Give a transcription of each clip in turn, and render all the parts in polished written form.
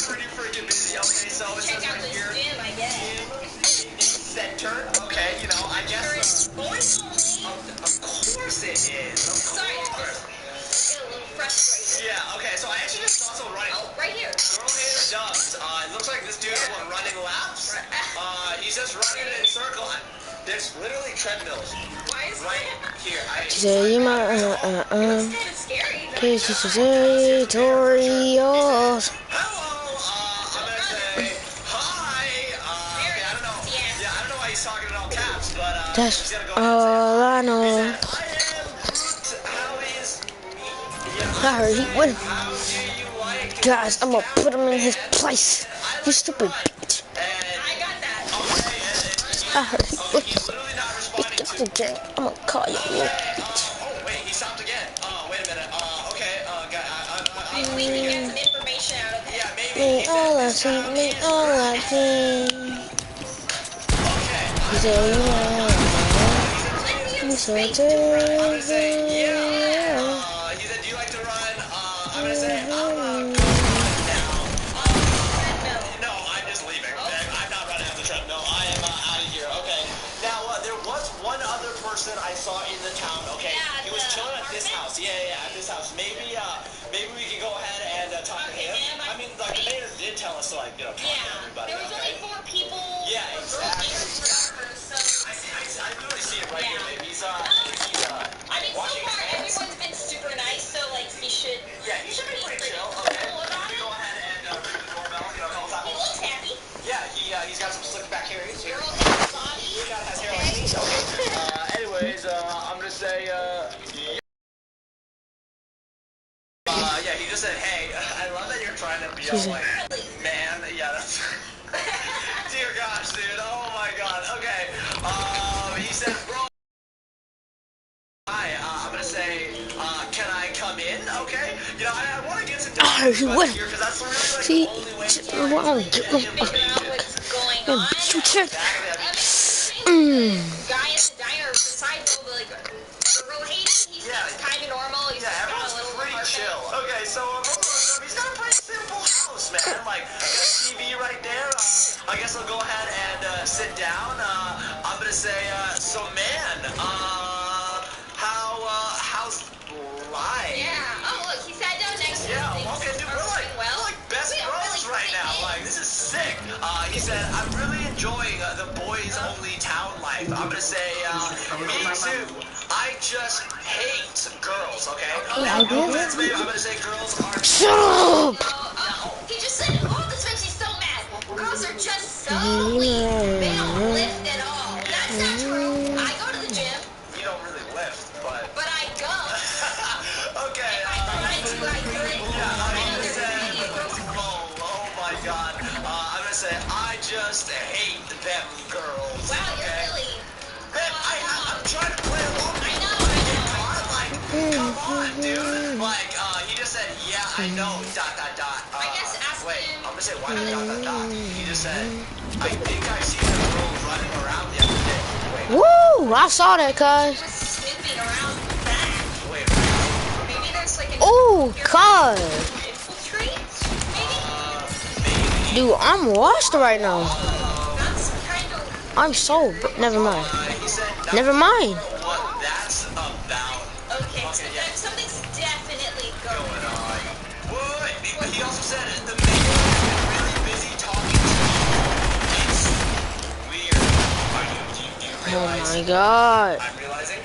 pretty freaking busy. Okay, so it says right here. Gym, I guess. Center. Okay, you know, I guess. Boys only. Of course it is. Sorry, I just get a little frustrated. Yeah. Okay, so I actually just saw someone running. Oh, right here. Girl hater dubs. It looks like this dude's running laps. He's just running in a circle. There's literally treadmills. Why is right here. Say my Cause it's territorials. Hello, I'm gonna say hi. Okay, I don't know. Yeah, I don't know why he's talking in all caps, but That's all I know. I heard he win. Guys, I'm gonna put him in his place. You stupid bitch. I heard he win. I'm gonna call you a little bitch. Oh, wait, he stopped again. Wait a minute. Okay, maybe we can get some information out of him. Yeah, maybe. Me all I see, me all I see. Okay. He said, you so terrible. He said, do you like to run? I'm gonna say, I'm going now. No, I'm just leaving. I'm not running on the treadmill. I am out of here. Okay. Now, there was one other person I saw in the town. Okay. He was chilling at this house. Yeah, at this house. Maybe we can go ahead and talk to him. I mean, like, the mayor did tell us to, like, you know, talk to everybody. There was only 4 people. Yeah, exactly. I literally see it right here, baby. He's I mean, so watching far his everyone's been super nice, so like he should. Yeah, he should be pretty chill. Okay. Go ahead and ring the doorbell. You know, a couple times. He looks happy. Yeah, he's got some slick back hair. He's Girl has body. He has hair like me. Okay. Anyways, I'm gonna say yeah, he just said, hey, I love that you're trying to be all like, man. Yeah, that's. Dear gosh, dude. Oh my god. Okay. He said, bro. Hi, I'm gonna say, can I come in? Okay. You know, I want to get some what? here because that's really like See, the only way to Figure out what's going on. Guy at the diner, besides all the like girl hating, he's kind of normal. He's everyone's a little pretty chill. Okay, so he's got a pretty simple house, man. Like, got a TV right there. I guess I'll go ahead and sit down. I'm gonna say, so man, how's life? Yeah. Oh look, he sat down next to me. Yeah. Okay, dude, we're like best bros right now. Like, this is sick. He said, I'm really enjoying the boys only town life. I'm gonna say, me too. I just hate girls. Okay. I do. I'm gonna say girls are. Shut up! He just said, oh, this makes me so mad. Girls are just so weak. They don't lift at all. That's not true. I go to the gym. You don't really lift, but I go. okay. If I wanted to, I could. Yeah, I know there's plenty of girls. oh my god. I'm gonna say, I just hate them girls. Wow, you're really. Man, I'm trying to play along. I know. Come on, dude. Like, he just said, yeah, I know, ... I guess ask wait, him. I'm gonna say, why ... He just said, I think I see the girl running around the other day. Wait. Woo! I saw that, cuz. He was snooping around the back. Wait. Maybe there's like an Oh, cuz. infiltrate? Maybe? Dude, I'm lost right now. That's kind of. I'm so. Never mind. He said, Never mind. what that's about. Okay, so then something's definitely going on. Wait, but he also said the mayor has been really busy talking to me. It's weird. Do you realize? Oh my god. I'm realizing.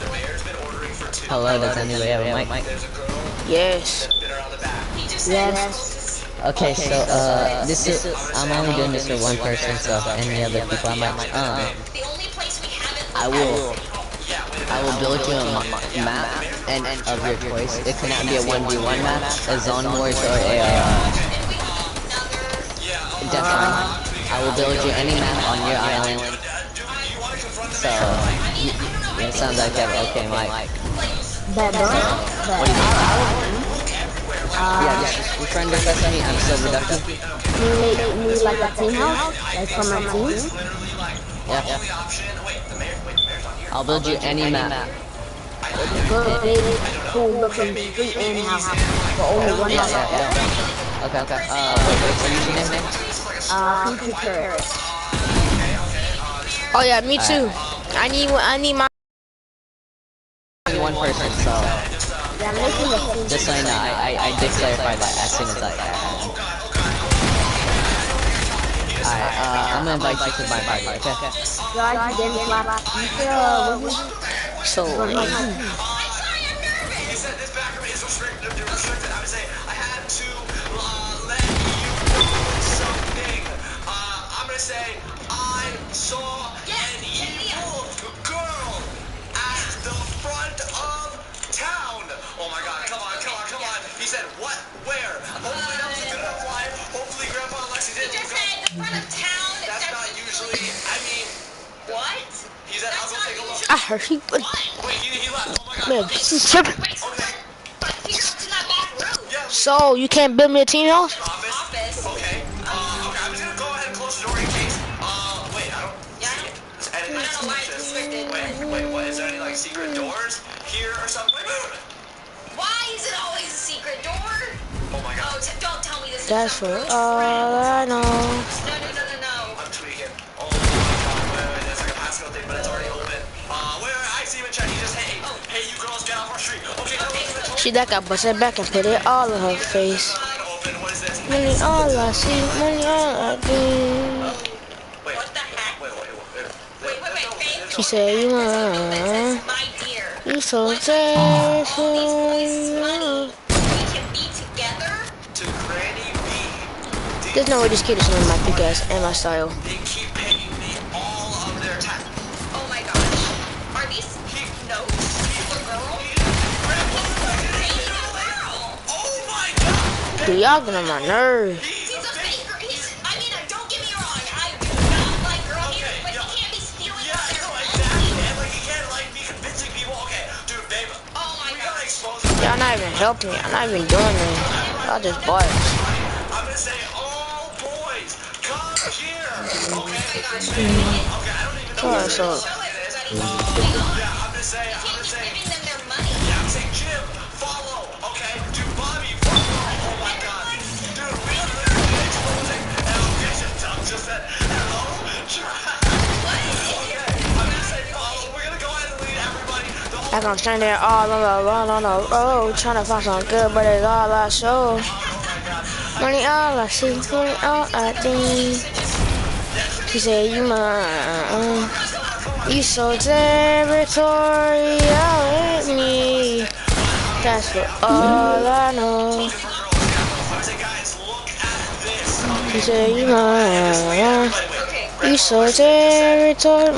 The mayor's been ordering for 2. Hello, does anybody have a mic? There's a girl Yes. that's been around the back. He just said. Yes. Okay, so this is I'm only doing this for one person, so any other people I might The only place we haven't. I will build you a map and of your choice. It cannot be a 1v1 map, a zone wars, or a definitely. I will build you any map on your island. So it sounds like that. Okay, Mike. That What do you think? Yeah, just friend request me. I'm Silver Ducky. You make me like a team house, like from my team. Yeah. I'll build you any map. Good baby who looks in street and house, but only one Yeah, house. yeah, yeah. Okay, okay. What's your username? Future carrot. Okay. Oh yeah, me too. Alright. I need my. Only one person, so Yeah, I'm making a just so you know, I did clarify that as soon as I Alright, I'm gonna invite you to my party, okay? guys, then clap. You feel So, He said this backroom is restricted. I would say I had to let you know something. I'm gonna say I saw an evil girl at the front of town. Oh my God! Come on, come on, come on. He said what? Where? Hopefully that was a good enough line. Hopefully Grandpa and Lexi didn't. He just said the front of town. That's not usually. I mean, What? he said I'll go take a look. I heard he. Wait, he left. Oh my God. Man, he's tripping. Wait, but figure out to that back room. Yeah. So you can't build me a team house? Office. Okay. Okay. I'm just gonna go ahead and close the door in case. Wait. I don't. Yeah. I I don't know why it's restricted. Wait. What? Is there any like secret doors here or something? Wait. Why is it always a secret door? Oh my God. Oh, don't tell me this That's is for some all I know. No. I'm tweaking. Oh my God. Wait. There's like a passcode thing, but it's already open. Wait. I see him in chat. He just hey, you girls get off our street. Okay. She that got busted back and put it all in her face. Open. What is this? Money all I see, money all I do. Wait. What the heck? Wait. Babe. She said you That says, my dear. you so Once we get all these boys' terrible. money, we can be together. To Granny B. There's no way this kid is knowing my big ass and my style. They keep paying me all of their tax. Oh my gosh. Are these notes for girl? Oh my God. Dude, y'all get on my nerves. He's a faker. I mean, don't get me wrong. I do not like girl here, but he can't be stealing Yeah, their no, money. exactly. And like, you can't like be convincing people. Okay, dude, babe. Oh my We gotta gosh. expose them. Y'all not even helping me. I'm not even doing it. Y'all just boys. I'm gonna say, all boys, come here. Okay. Okay, I don't even know Alright, what so Show everybody. Yeah, I'm gonna say, Can't be giving them their money. yeah, I'm saying, Jim, follow. Okay, dude, Bobby, follow. Oh my God, dude, we are literally exposing. Just said hello. Okay, I'm gonna say follow. We're gonna go ahead and lead everybody. The whole. like I'm standing there all on the road, trying to find something good, but it's all I show. Money all I see, money all I think. She said you mine. You so territorial with me. That's for all I know. She said you mine. You so territorial.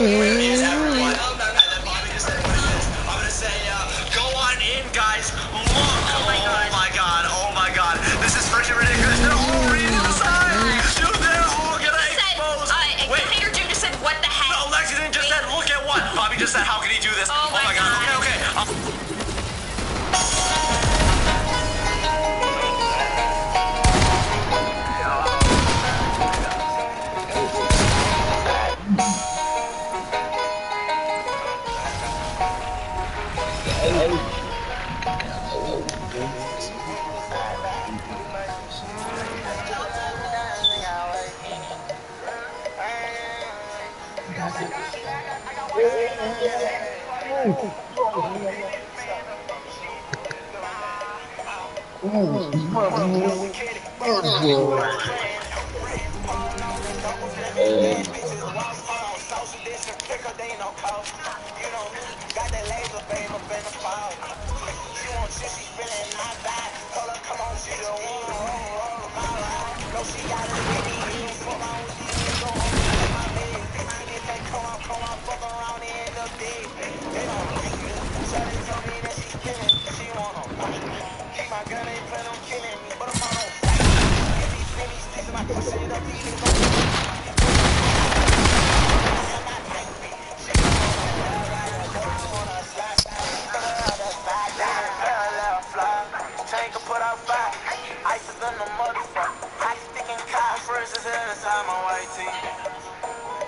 Go on in, guys. Look. Oh my God. This is freaking ridiculous. They're all reading outside. Dude, they're all gonna expose. Wait. Clear June just said, what the heck? No, Lexi didn't just said, look at what? Bobby just said, how can he do this? Oh my God. God. Okay.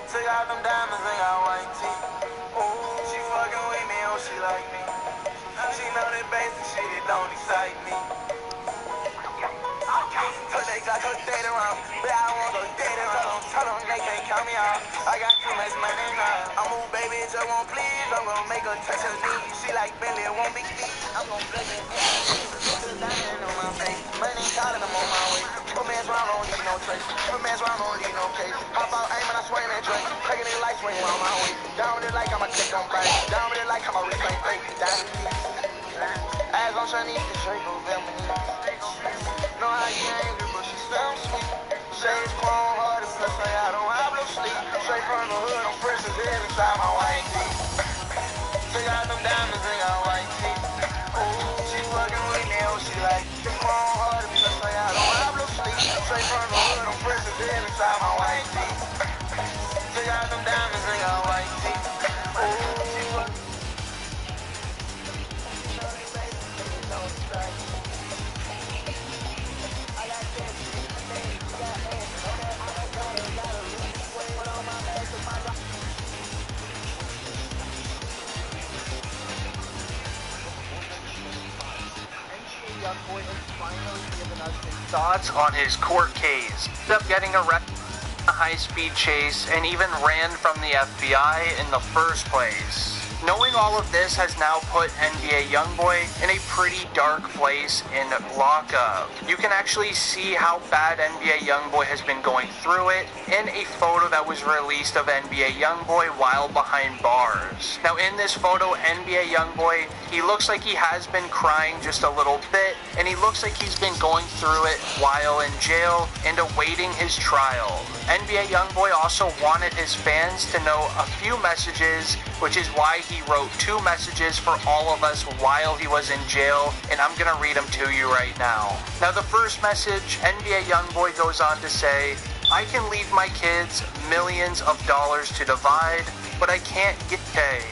Took out them diamonds and got white teeth. Ooh, she fucking with me, oh, she like me. don't excite me. So they got her dead around, but I won't go dead around. Tell them they can't count me out. I got too much money now. I move, baby, just won't please. I'm gonna make her touch her knees. She like Billy, it won't be deep. I'm gonna play it. Diamond on my face. Money calling, I'm on my way. Put man's round, don't need no trace. Put man's round, don't need no case. Hop out, aim, and I swing that drink. Taking it like swing on my way. Down with it like I'm a kick on bike. Down with it like I'm a wrist ain't fake. Eyes on Shanice, straight for Velma. Know how you angry, but she sounds sweet. Shades chrome, hard and plus I don't have no sleep. Straight from the hood, I'm fresh as hell inside my white tee. Took out them diamonds and got white teeth. Ooh, she fucking with me, oh, she like chrome, hard and plus I don't have no sleep. Straight from the hood, I'm fresh as hell inside my white tee. Took out them diamonds and got white teeth. Ooh, she fucking Youngboy has finally given us his thoughts on his court case. Ended up getting arrested in a high-speed chase and even ran from the FBI in the first place. Knowing all of this has now put NBA Youngboy in a pretty dark place in lockup. You can actually see how bad NBA Youngboy has been going through it in a photo that was released of NBA Youngboy while behind bars. Now in this photo, NBA Youngboy, he looks like he has been crying just a little bit, and he looks like he's been going through it while in jail and awaiting his trial. NBA Youngboy also wanted his fans to know a few messages, which is why he wrote 2 messages for all of us while he was in jail, and I'm gonna read them to you right now. Now the first message, NBA Youngboy goes on to say, I can leave my kids millions of dollars to divide, but I can't get paid.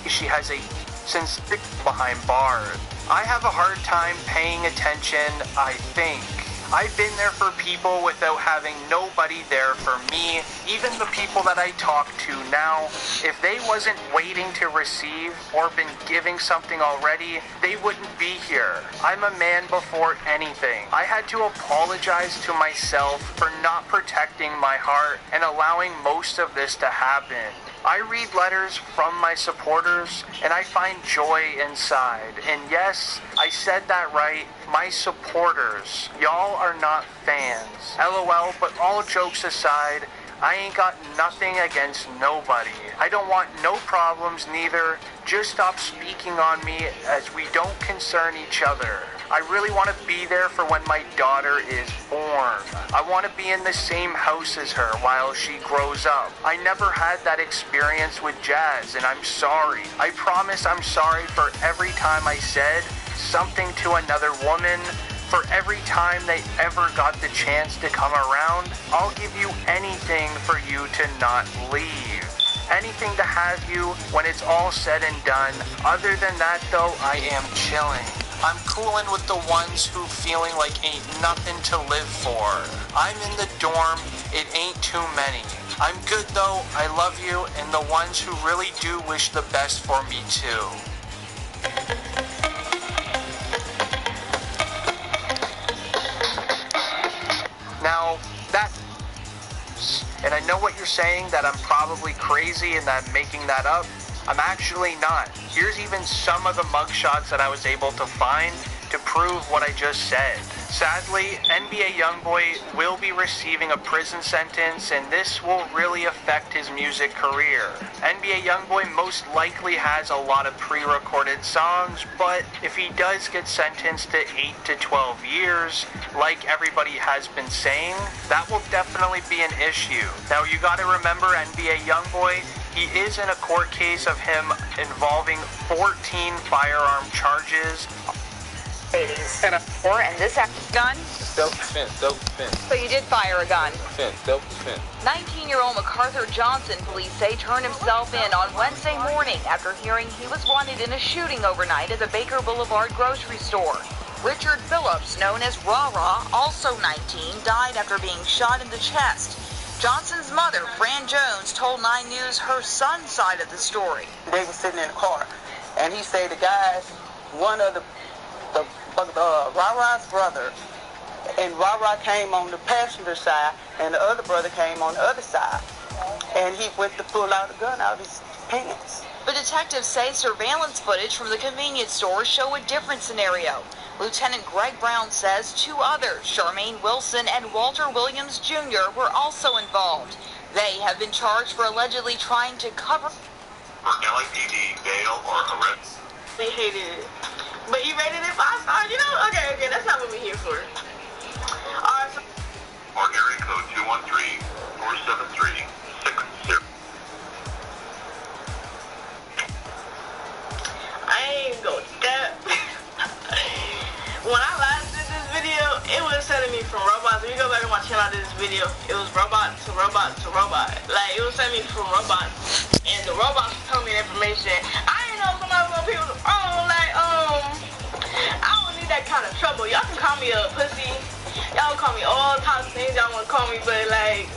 She has a sincere behind bars. I have a hard time paying attention, I think. I've been there for people without having nobody there for me. Even the people that I talk to now, if they wasn't waiting to receive or been giving something already, they wouldn't be here. I'm a man before anything. I had to apologize to myself for not protecting my heart and allowing most of this to happen. I read letters from my supporters, and I find joy inside. And yes, I said that right, my supporters. Y'all are not fans. LOL, but all jokes aside, I ain't got nothing against nobody. I don't want no problems neither. Just stop speaking on me as we don't concern each other. I really want to be there for when my daughter is born. I want to be in the same house as her while she grows up. I never had that experience with Jazz, and I'm sorry. I promise I'm sorry for every time I said something to another woman, for every time they ever got the chance to come around. I'll give you anything for you to not leave. Anything to have you when it's all said and done. Other than that though, I am chilling. I'm coolin' with the ones who feeling like ain't nothing to live for. I'm in the dorm, it ain't too many. I'm good though, I love you, and the ones who really do wish the best for me too. Now, and I know what you're saying, that I'm probably crazy and that I'm making that up. I'm actually not. Here's even some of the mugshots that I was able to find to prove what I just said. Sadly, NBA Youngboy will be receiving a prison sentence, and this will really affect his music career. NBA Youngboy most likely has a lot of pre-recorded songs, but if he does get sentenced to 8 to 12 years, like everybody has been saying, that will definitely be an issue. Now, you gotta remember, NBA Youngboy, he is in a court case of him involving 14 firearm charges. And this gun? Self-defense. So you did fire a gun? Self-defense. 19-year-old MacArthur Johnson, police say, turned himself in on Wednesday morning after hearing he was wanted in a shooting overnight at the Baker Boulevard grocery store. Richard Phillips, known as Rah-Rah, also 19, died after being shot in the chest. Johnson's mother, Fran Jones, told 9 News her son's side of the story. They were sitting in the car, and he said the guys, one of the Ra-Ra's brother. And Ra-Ra came on the passenger side, and the other brother came on the other side. And he went to pull out a gun out of his pants. But detectives say surveillance footage from the convenience store show a different scenario. Lieutenant Greg Brown says 2 others, Charmaine Wilson and Walter Williams Jr., were also involved. They have been charged for allegedly trying to cover for LAPD bail or arrest. They hated it. But he rated it 5 stars, you know? Okay, that's not what we're here for. Alright, so or area code 213-473-60. I ain't gonna step. When I last did this video, it was sending me from robots. If you go back and watch I did this video, it was robot to robot to robot. Like, it was sending me from robots. And the robots were telling me the information. I didn't know somebody was gonna be like, I don't need that kind of trouble. Y'all can call me a pussy. Y'all can call me all types of things y'all wanna call me, but like,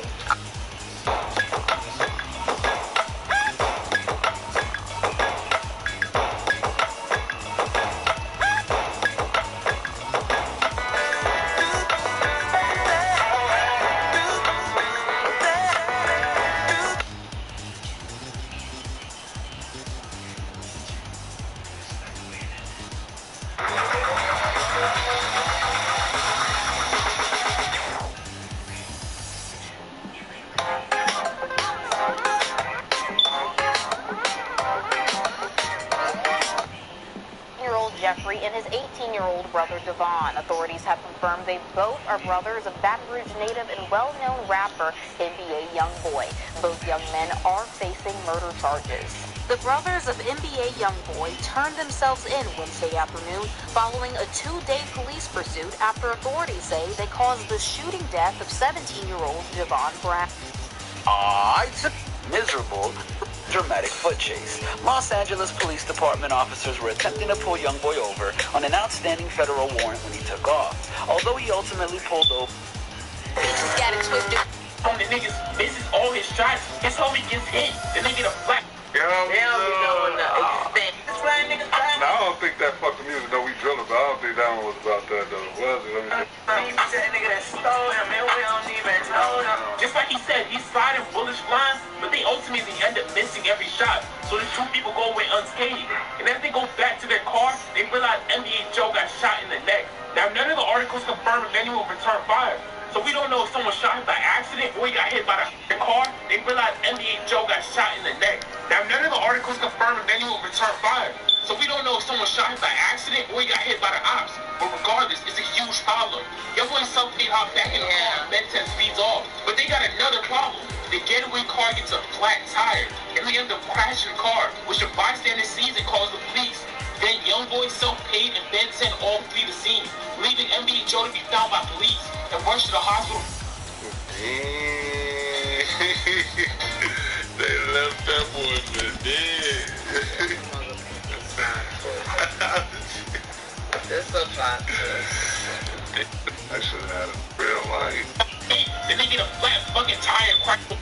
Jeffrey and his 18-year-old brother Devon. Authorities have confirmed they both are brothers of Baton Rouge native and well-known rapper NBA Youngboy. Both young men are facing murder charges. The brothers of NBA Youngboy turned themselves in Wednesday afternoon following a 2-day police pursuit after authorities say they caused the shooting death of 17-year-old Devon Brown. It's a miserable, dramatic foot chase. Los Angeles Police Department officers were attempting to pull Youngboy over on an outstanding federal warrant when he took off. Although he ultimately pulled over. Bitches got it twisted. On the niggas misses all his shots, his homie gets hit, the nigga the flat. they don't be knowing the extent. No, I don't think that fucked the music though we drilled it, but I don't think that one was about that though. Was it? That nigga that stole him, man, we don't even know him. Just like he said, he's sliding bullets flying, but they ultimately end up missing every shot. So the 2 people go away unscathed. And as they go back to their car, they realize NBA Joe got shot in the neck. Now, none of the articles confirm if anyone returned fire. So we don't know if someone shot him by accident or he got hit by the car. They realize NBA Joe got shot in the neck. Now, none of the articles confirm if anyone returned fire. So we don't know if someone shot him by accident or he got hit by the ops. But regardless, it's a huge problem. Young boy self-paid hop back in the car and Ben 10 speeds off. But they got another problem. The getaway car gets a flat tire, and they end up crashing the car, which the bystander sees and calls the police. Then Youngboy, self-paid, and Ben 10 all flee the scene, leaving NBA Joe to be found by police and rushed to the hospital. They left that boy for dead. This a plot twist. I should have had a real life. The nigga a flat fucking tire crashed.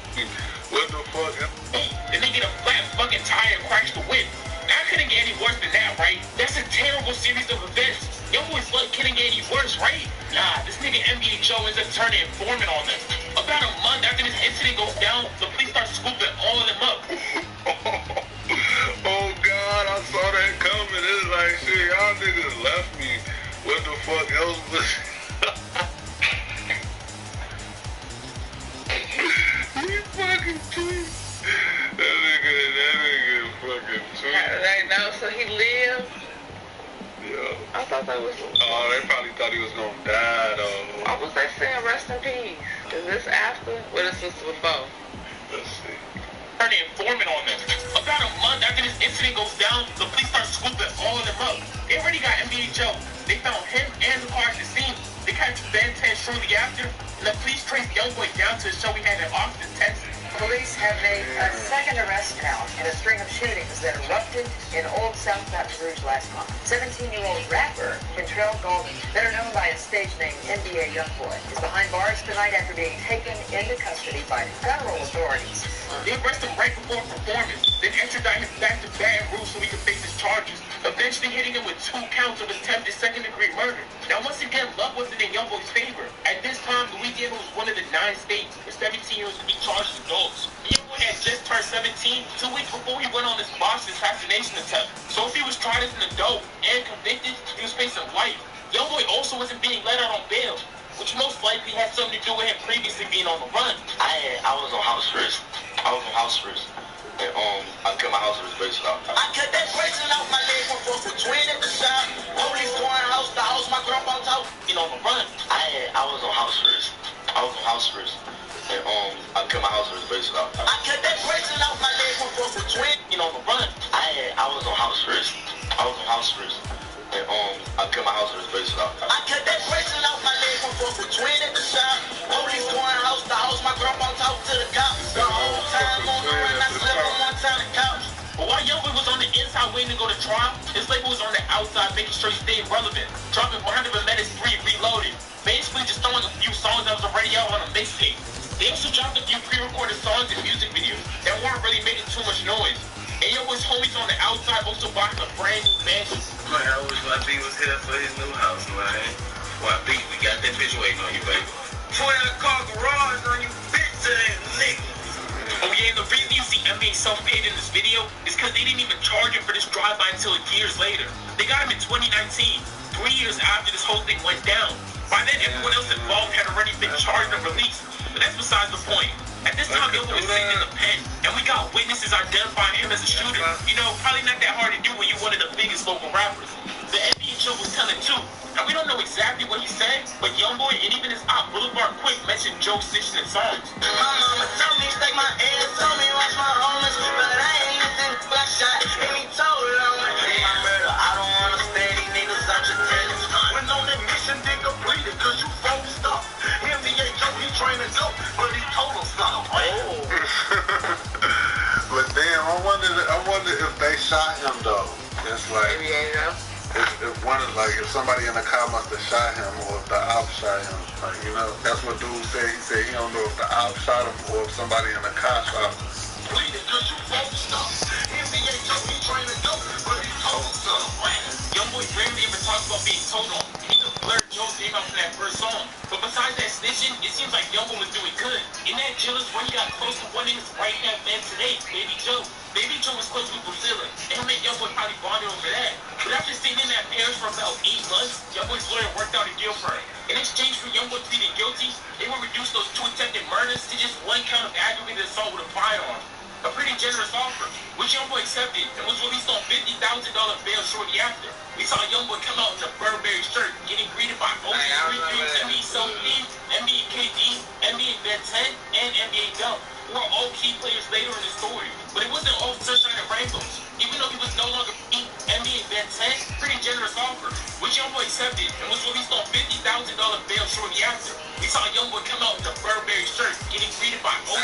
What the fuck? The nigga a flat fucking tire crashed the whip. Now it couldn't get any worse than that, right? That's a terrible series of events. Young boy's luck couldn't get any worse, right? Nah, this nigga NBA Joe ends up turning informant on them. About a month after this incident goes down, the police start scooping all of them up. Oh God, I saw that coming. It's like shit, y'all niggas left me. What the fuck else was? He fucking tweet. That nigga fucking tweet. Right now, so he lived. Yeah. I thought that was. Oh, they probably thought he was gonna die though. I was they saying rest in peace? Is this after? What is this before? Let's see. Turning informant on them. About a month after this incident goes down, the police start scooping all of them up. They already got NBA Joe. They found him and the car at the scene. They catch Ben 10 shortly after, and the police traced Youngboy down to a show he had in Austin, Texas. Police have made a second arrest now in a string of shootings that erupted in Old South Baton Rouge last month. 17-year-old rapper Kentrell Golden, better known by his stage name NBA Youngboy, is behind bars tonight after being taken into custody by federal authorities. They arrested him right before a performance, then extradited him back to Baton Rouge so he could face his charges, eventually hitting him with 2 counts of attempted second-degree murder. Now, once again, luck wasn't in Youngboy's favor. At this time, Louisiana was one of the 9 states where 17-year-olds could be charged as adults. Youngboy had just turned 17 2 weeks before he went on this botched assassination attempt. So if he was tried as an adult and convicted, he was facing life. Youngboy also wasn't being let out on bail, which most likely had something to do with him previously being on the run. I was on house arrest. And I cut my house arrest bracelet out. I cut that bracelet out my leg for between at the shop. Police going house to house, my grandpa talk. On the run. I was on house arrest. And I cut my house arrest bracelet out. I cut that bracelet out my leg for between. On the run. I was on house arrest. And I cut my house arrest bracelet out. I cut that bracelet out my leg for between at the shop. Police going house to house, my grandpa talk to the cops. The whole time on the run, I slept on one time the couch. But while Youngboy was on the inside waiting to go to trial, his label was on the outside making sure he stayed relevant, dropping 100 Menace 3 Reloaded, basically just throwing a few songs that was already out on a mixtape. They also dropped a few pre-recorded songs and music videos that weren't really making too much noise. And Youngboy's homies on the outside also bought him a brand new mansion. Man, I wish my B was here for his new house, man. Why, B, we got that bitch waiting on you, baby. 12-car garage on you, bitch ass nigga. Oh yeah, and the reason you see NBA self-paid in this video is because they didn't even charge him for this drive-by until years later. They got him in 2019, 3 years after this whole thing went down. By then, everyone else involved had already been charged and released. But that's besides the point. At this time, Youngboy was sitting in the pen, and we got witnesses identifying him as a shooter. You know, probably not that hard to do when you're one of the biggest local rappers. The NBA show was telling too. And we don't know exactly what he said, but Youngboy and even his op Boulevard Quick mentioned Joe Stitch in his songs. My mama told me, stake my ass, told me watch my homies, but I ain't listen, black shot, and he told her I want to my murder. I don't understand these niggas out your tennis. When on that mission, they completed, cause you focused up. NBA Joe, he trying to go, but he told him something. But damn, I wonder if they shot him though. It's like if one of if somebody in the car must have shot him or if the op shot him. Like, you know, that's what dude said. He said he don't know if the op shot him or if somebody in the car shot him. Youngboy rarely even talks about being told on. He just blurred Joe's name out from that first song. But besides that snitching, it seems like Youngboy was doing good. In that jealous when he got close to one of his right-hand man today, Baby Joe. Baby Joe was close with Brazilla, and him and Youngboy probably bonded over that. But after staying in that parish for about 8 months, Youngboy's lawyer worked out a deal for him. In exchange for Youngboy pleading guilty, they would reduce those 2 attempted murders to just 1 count of aggravated assault with a firearm. A pretty generous offer, which Youngboy accepted and was released on $50,000 bail shortly after. We saw Youngboy come out in a Burberry shirt, getting greeted by OG NBA Self-Team, NBA KD, NBA Vet 10, and NBA Dump, who are all key players later in the story. But it wasn't all sunshine and rainbows. Even though he was no longer NBA Vet 10, pretty generous offer, which Youngboy accepted and was released on $50,000 bail shortly after. We saw Youngboy come out in a Burberry shirt, getting greeted by OG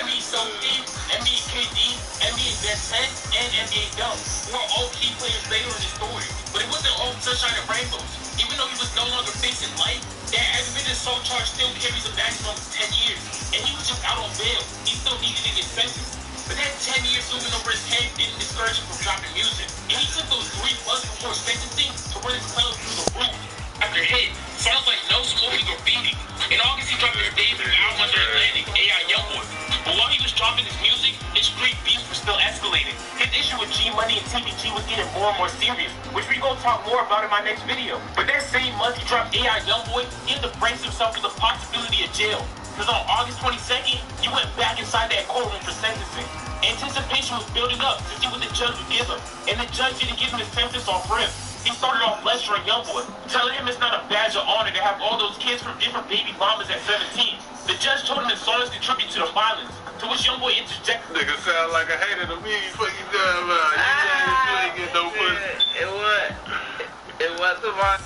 NBA Self-Team, NBA KD, NBA Vet 10, and NBA Dump, who are all key players later in the story. But it wasn't all sunshine and rainbows. Even though he was no longer facing life, that aggravated assault charge still carries a maximum of 10 years. And he was just out on bail. He still needed to get sentenced. But that 10 years looming over his head didn't discourage him from dropping music. And he took those 3 months before sentencing to run his cloud through the roof. After Hit, songs like No Smoking Graffiti. In August, he dropped his debut album under Atlantic, AI Youngboy. But while he was dropping his music, his street beefs were still escalating. His issue with G Money and TBG was getting more and more serious, which we're going to talk more about in my next video. But that same month he dropped AI Youngboy, he had to brace himself for the possibility of jail. Because on August 22nd, he went back inside that courtroom for sentencing. Anticipation was building up to see what the judge would give him. And the judge didn't give him the sentence off rip. He started off lecturing Youngboy, telling him it's not a badge of honor to have all those kids from different baby mamas at 17. The judge told him the songs contribute to the violence, to which Youngboy interjected. Nigga sound like a hater to me, you fucking dumb man. You ain't get no pussy. It was the one.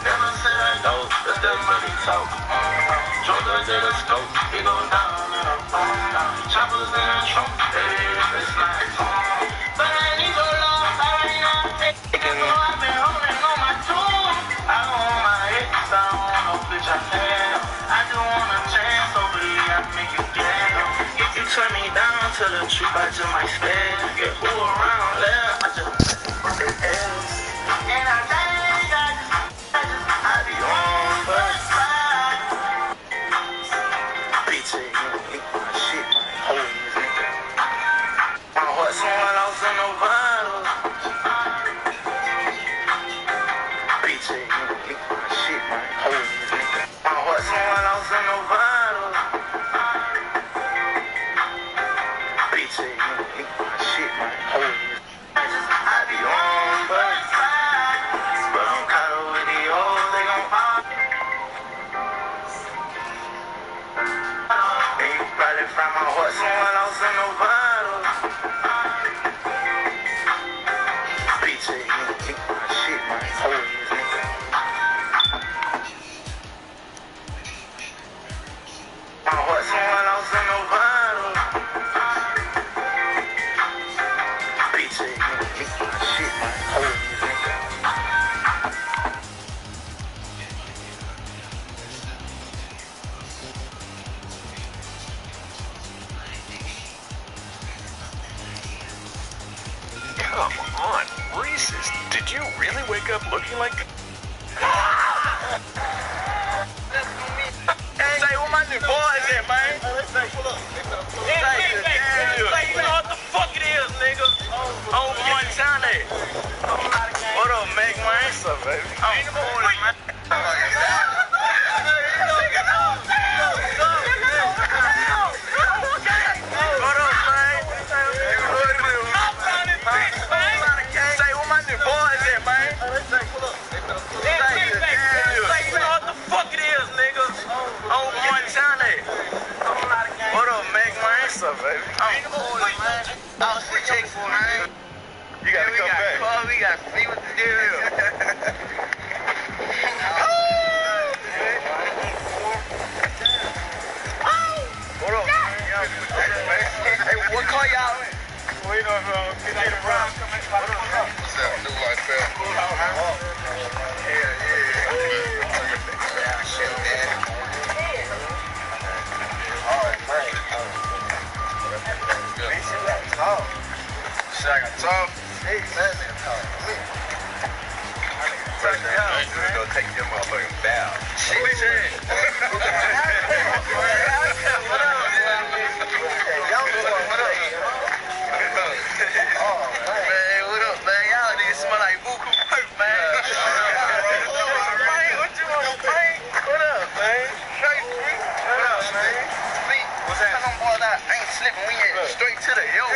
That's that money talk. Drugs in the scope, you know, down. Turn me down to the truth, I just might stay. Get who around there, I just the ass. And I think I be on the side. BT, you my shit, man. Holy nigga. My heart someone else in the bottle. BT, you my shit, man. Holy nigga. My heart someone else in the bottle. BT, you my shit, man. Holy nigga. I be on the side. But I'm caught up with the old, they gon' find. And you probably find my heart someone else in the bottle. BT, you my shit, man. Holy nigga. My heart someone else in the bottle. BT, you my shit, man. Holy nigga. Come on, Reese's. Did you really wake up looking like... Say, where my new boys at, man? Say, you know what the fuck it is, nigga? On Montana. What up, Meg, man? What's up, baby? I'm cool, man. What up, man? Say, where my new boys at, man? Say, you know what the fuck it is, nigga? On Montana. What up, Meg, man? What's up, baby? I'm cool, man. I was for Texas, man. You gotta come back. We got to see what the deal is. What up, man? Hey, what car y'all in? We don't know. Get out of the round. What's up, new life, fam? Hell yeah. Shit, man. All right, man. Talk. Shit, I got talk. Hey, man, talk. I'm just gonna take your motherfucking bow. Shit. What up? Man, what up, man? Y'all niggas smell like buku perk, man. What you want, man? What up, man? Straight free. What up, man? See, what's that? Them boys out ain't slipping. We ain't straight to the hill.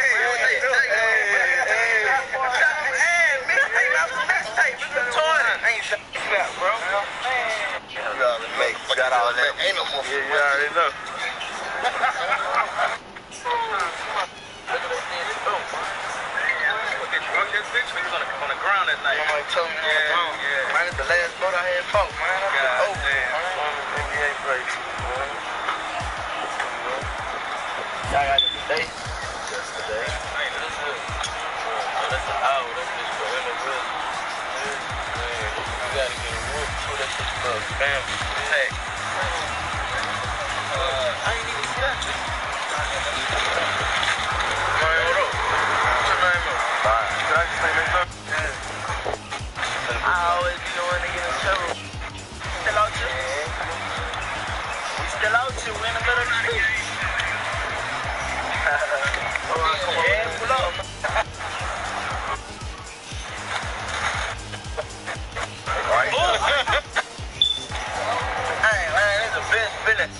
Got all that. Ain't no more. Yeah, you already know. On the ground that night. Somebody told me on the ground. Yeah. Man, it's the last boat I had bought, man. Oh, man. NBA break. Y'all got it today? Just today. Hey, this is that's an hour. That's just for NFL. You gotta get a whoop too. That's just for family. Hey. I ain't even see that. Man, what up? What's your name up? Fine. Can I just say this up? I always be the one to get in trouble. Still out you? We still out you. We in the middle of the game. Yeah, pull up. Hey, man, this is a business.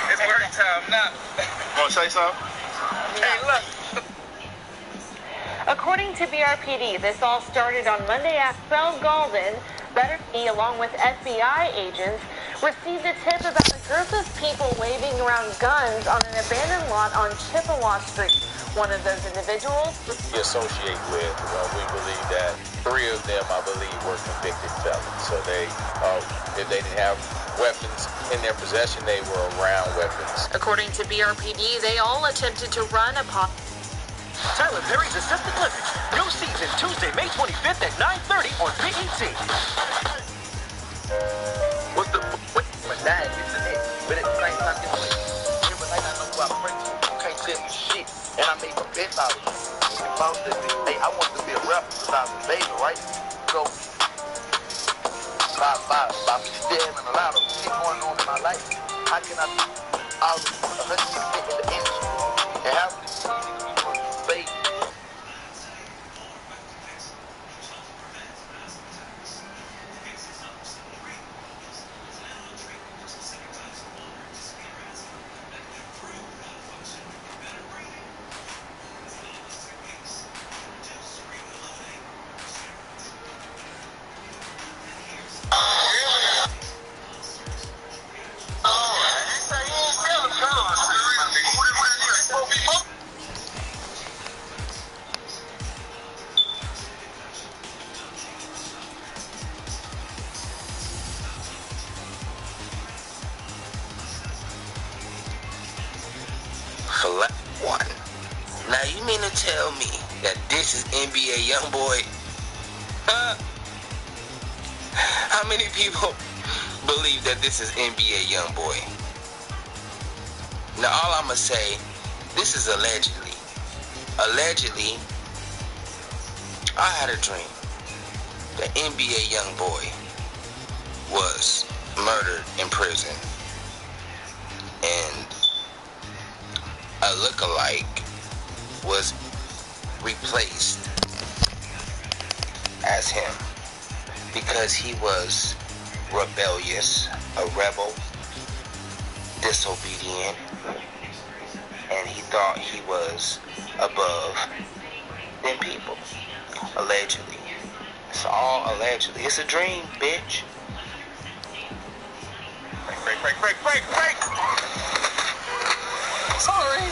It's work time now. Want to say something? Hey, look. According to BRPD, this all started on Monday after Galvin, Better along with FBI agents, received a tip about a group of people waving around guns on an abandoned lot on Chippewa Street. One of those individuals we associate with, we believe that 3 of them, I believe, were convicted felons. So they, if they didn't have weapons in their possession, they were around weapons. According to BRPD, they all attempted to run upon Tyler Perry's Assisted Living. New season Tuesday, May 25th at 9:30 on BET. What's the my dad used to it, but it's like nothing to it. Every night I know who I pray to, who can't tell me shit, and I made my best out of it. If I was to be, hey, I wanted to be a rapper since I was a baby, right? So by me still having a lot of shit going on in my life, how can I be out of 100% in the industry and have these people baby? One. Now you mean to tell me that this is NBA Youngboy? How many people believe that this is NBA Youngboy? Now all I'ma say, this is allegedly. Allegedly, I had a dream that NBA Youngboy was murdered in prison, and a lookalike was replaced as him because he was rebellious, a rebel, disobedient, and he thought he was above than people. Allegedly. It's all allegedly. It's a dream, bitch. Break. Sorry.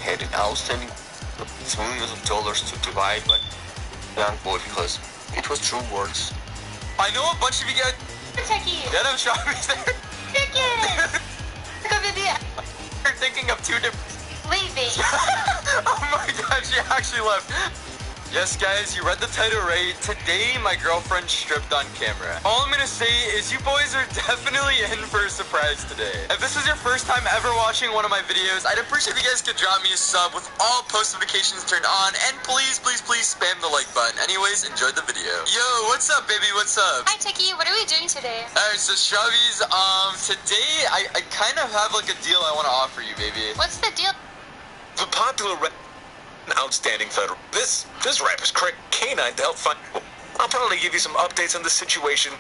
Had an outstanding millions of dollars to divide, but young boy, because it was true words. I know a bunch of you guys. Techie. Yeah, I'm shopping there. Ticket. Come in here. You're thinking of 2 different. Leaving. Oh my god, she actually left. Yes, guys, you read the title right. Today, my girlfriend stripped on camera. All I'm gonna say is you boys are definitely in for a surprise today. If this is your first time ever watching one of my videos, I'd appreciate if you guys could drop me a sub with all post notifications turned on, and please spam the like button. Anyways, enjoy the video. Yo, what's up, baby? What's up? Hi, Techie. What are we doing today? Alright, so Shubbies, today I kind of have like a deal I want to offer you, baby. What's the deal? The popular outstanding federal. This rapper's correct canine to help find. I'll probably give you some updates on the situation.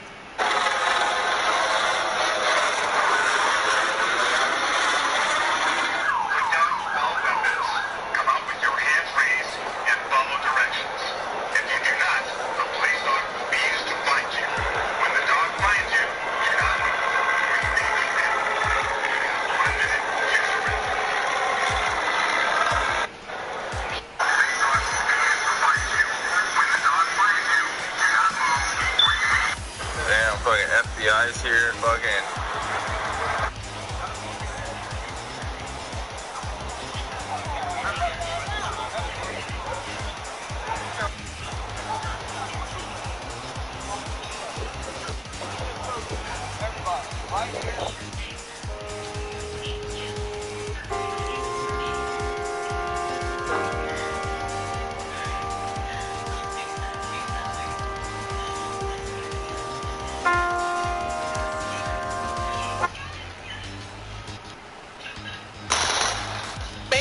FBI's here, fucking.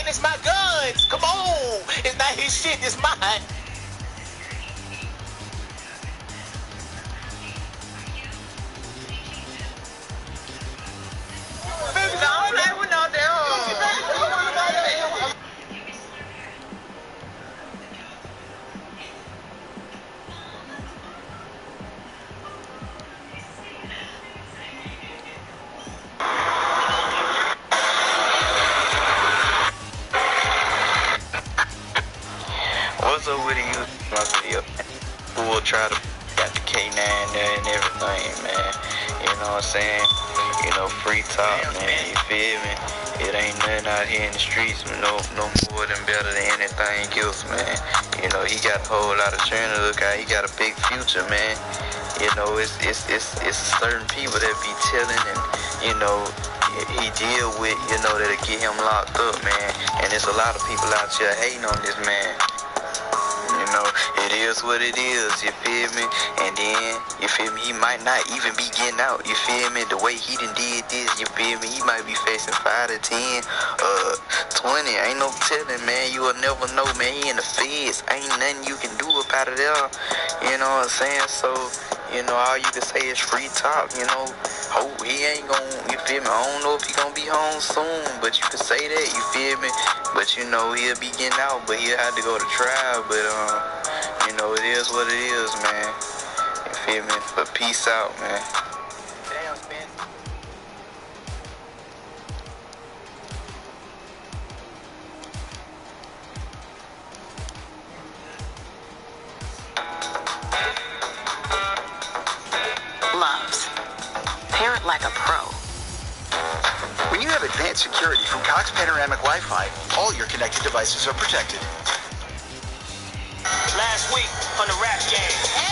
It's my guns. Come on. It's not his shit. It's mine. also with a youth in my video who will try to got the K9 there and everything, man. You know what I'm saying? You know, free talk, man. You feel me? It ain't nothing out here in the streets, no more than better than anything else, man. You know, he got a whole lot of churn to look at. He got a big future, man. You know, it's certain people that be telling and, you know, he deal with, you know, that'll get him locked up, man. And there's a lot of people out here hating on this man. You know, it is what it is, you feel me? And then, you feel me, he might not even be getting out, you feel me? The way he done did this, you feel me? He might be facing 5 to 10, 20, ain't no telling, man. You will never know, man. He in the feds, ain't nothing you can do about it there. You know what I'm saying? So, you know, all you can say is free talk, you know. Hope he ain't gon', you feel me? I don't know if he gon' be home soon, but you can say that, you feel me? But you know, he'll be getting out, but he'll have to go to trial, but you know, it is what it is, man. You feel me? But peace out, man. Damn, man. Loves. Parent like a pro. When you have advanced security from Cox Panoramic Wi-Fi, all your connected devices are protected. Last week on the rap game.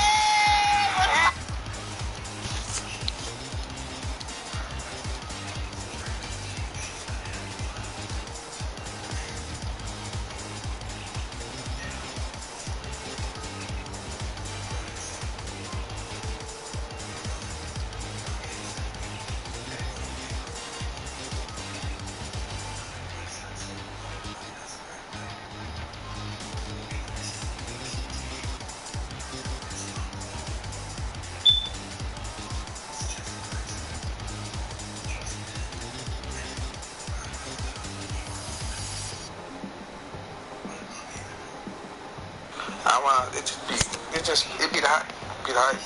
It be the hype. Get hype.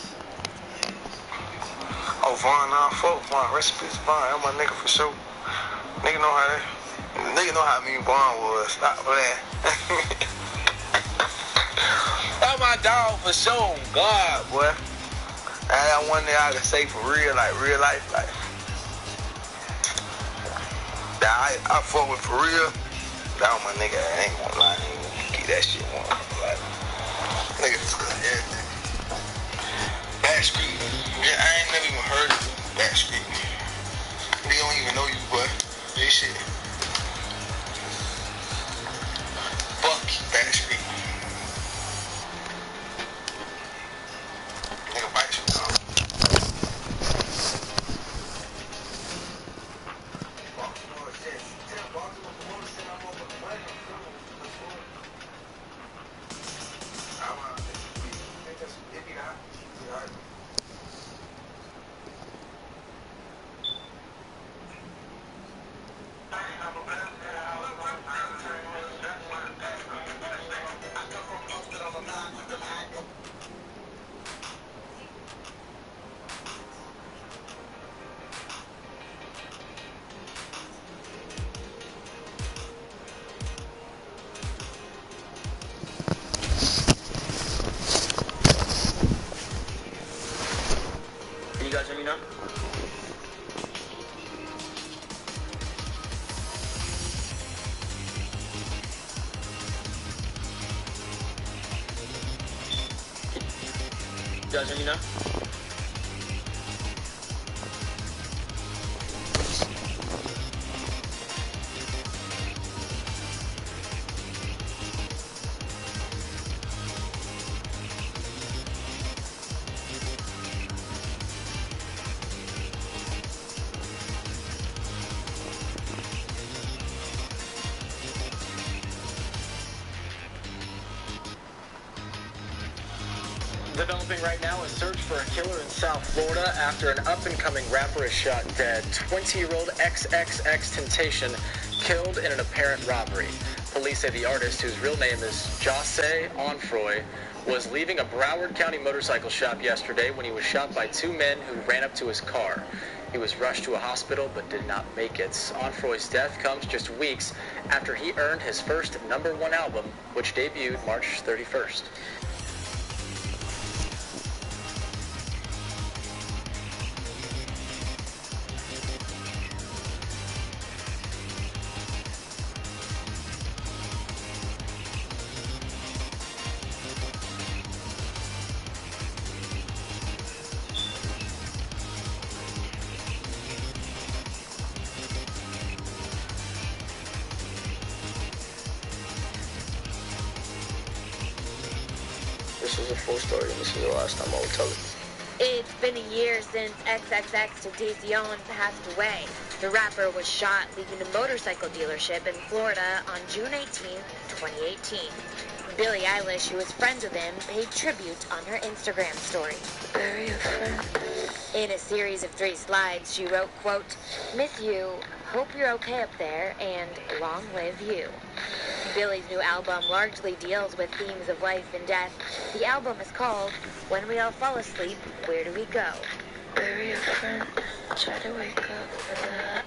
Oh, Vaughn, fuck Vaun. Recipes, Vaun. That's my nigga for sure. Nigga know how me and Vaughn was. Stop playing. That's my dog for sure. God, boy. That's one thing I can say for real, like real life, like. That I fuck with for real. That was my nigga. I ain't gonna lie. Keep that shit one. Like, nigga, it's good. Everything. Back Street. Yeah, I ain't never even heard of Back Street. They don't even know you, but this shit. Fuck Back Street. Nigga, Back Street, dog. Can you guys hear me now? You guys hear me now? Developing right now, a search for a killer in South Florida after an up-and-coming rapper is shot dead. 20-year-old XXXTentacion killed in an apparent robbery. Police say the artist, whose real name is Jose Onfroy, was leaving a Broward County motorcycle shop yesterday when he was shot by 2 men who ran up to his car. He was rushed to a hospital but did not make it. Onfroy's death comes just weeks after he earned his first #1 album, which debuted March 31st. This is a full story, and this is the last time I will tell it. It's been a year since XXX Tentacion passed away. The rapper was shot leaving a motorcycle dealership in Florida on June 18, 2018. Billie Eilish, who was friends with him, paid tribute on her Instagram story. Bury a friend. In a series of 3 slides, she wrote, quote, "Miss you, hope you're okay up there, and long live you." Billie's new album largely deals with themes of life and death. The album is called When We All Fall Asleep, Where Do We Go? Bury a friend. Try to wake up for that.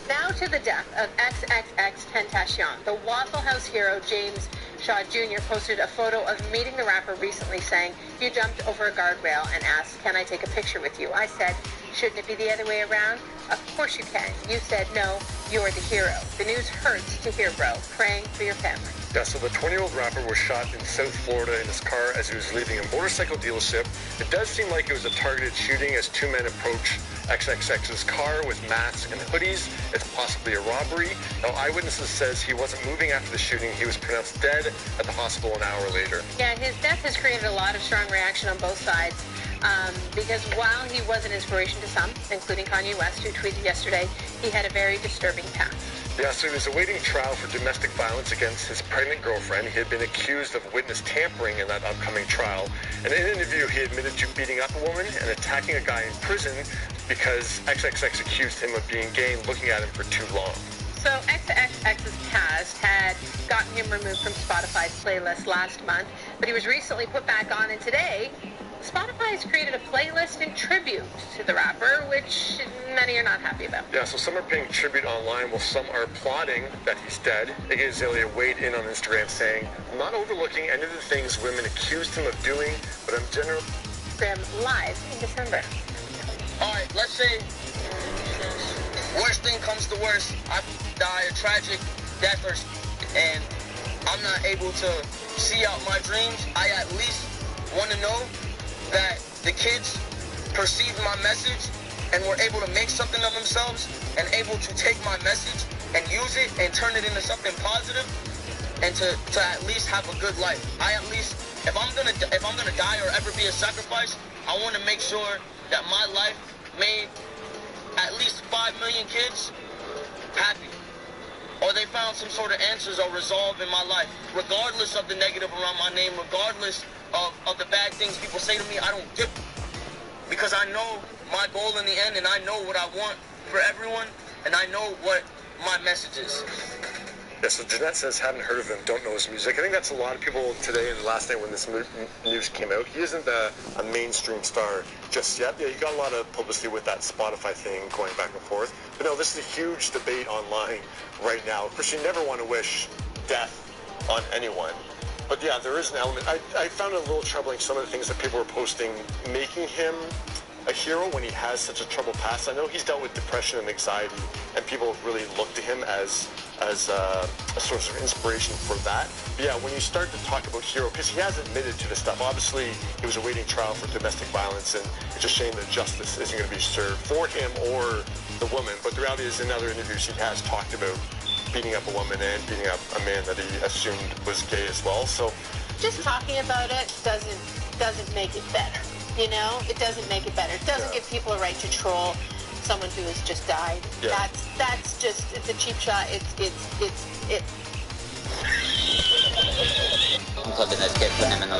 Now to the death of XXX Tentacion. The Waffle House hero James Shaw Jr. posted a photo of meeting the rapper recently saying, "You jumped over a guardrail and asked, 'Can I take a picture with you?' I said, 'Shouldn't it be the other way around?' 'Of course you can.' You said, 'No, you're the hero.' The news hurts to hear, bro. Praying for your family." Yeah, so the 20-year-old rapper was shot in South Florida in his car as he was leaving a motorcycle dealership. It does seem like it was a targeted shooting as 2 men approach XXX's car with masks and hoodies. It's possibly a robbery. Now, eyewitnesses says he wasn't moving after the shooting. He was pronounced dead at the hospital an hour later. Yeah, his death has created a lot of strong reaction on both sides. Because while he was an inspiration to some, including Kanye West, who tweeted yesterday, he had a very disturbing past. Yeah, so he was awaiting trial for domestic violence against his pregnant girlfriend. He had been accused of witness tampering in that upcoming trial. And in an interview, he admitted to beating up a woman and attacking a guy in prison because XXX accused him of being gay and looking at him for too long. So XXX's past had gotten him removed from Spotify's playlist last month, but he was recently put back on, and today Spotify has created a playlist in tribute to the rapper, which many are not happy about. Yeah, so some are paying tribute online while some are applauding that he's dead. Iggy Azalea weighed in on Instagram saying, "I'm not overlooking any of the things women accused him of doing, but I'm generally..." Live in December. Alright, let's say worst thing comes to worst, I die a tragic death and I'm not able to see out my dreams. I at least want to know that the kids perceived my message and were able to make something of themselves and able to take my message and use it and turn it into something positive and to at least have a good life. I at least, if I'm gonna die or ever be a sacrifice, I want to make sure that my life made at least 5 million kids happy, or they found some sort of answers or resolve in my life, regardless of the negative around my name, regardless of the bad things people say to me. I don't give, because I know my goal in the end, and I know what I want for everyone, and I know what my message is. Yeah, so Jeanette says, haven't heard of him, don't know his music. I think that's a lot of people today and last night when this news came out. He isn't a mainstream star just yet. Yeah, he got a lot of publicity with that Spotify thing going back and forth. But no, this is a huge debate online right now. Of course, you never want to wish death on anyone. But yeah, there is an element. I found it a little troubling, some of the things that people were posting, making him a hero when he has such a troubled past. I know he's dealt with depression and anxiety, and people really look to him as a source of inspiration for that. But yeah, when you start to talk about hero, because he has admitted to this stuff, obviously he was awaiting trial for domestic violence, and it's a shame that justice isn't going to be served for him or the woman. But the reality is, in other interviews, he has talked about beating up a woman and beating up a man that he assumed was gay as well. So just talking about it doesn't make it better. You know, it doesn't make it better. It doesn't give people a right to troll someone who has just died. Yeah. That's just, it's a cheap shot. I'm clipping this kid, putting him in the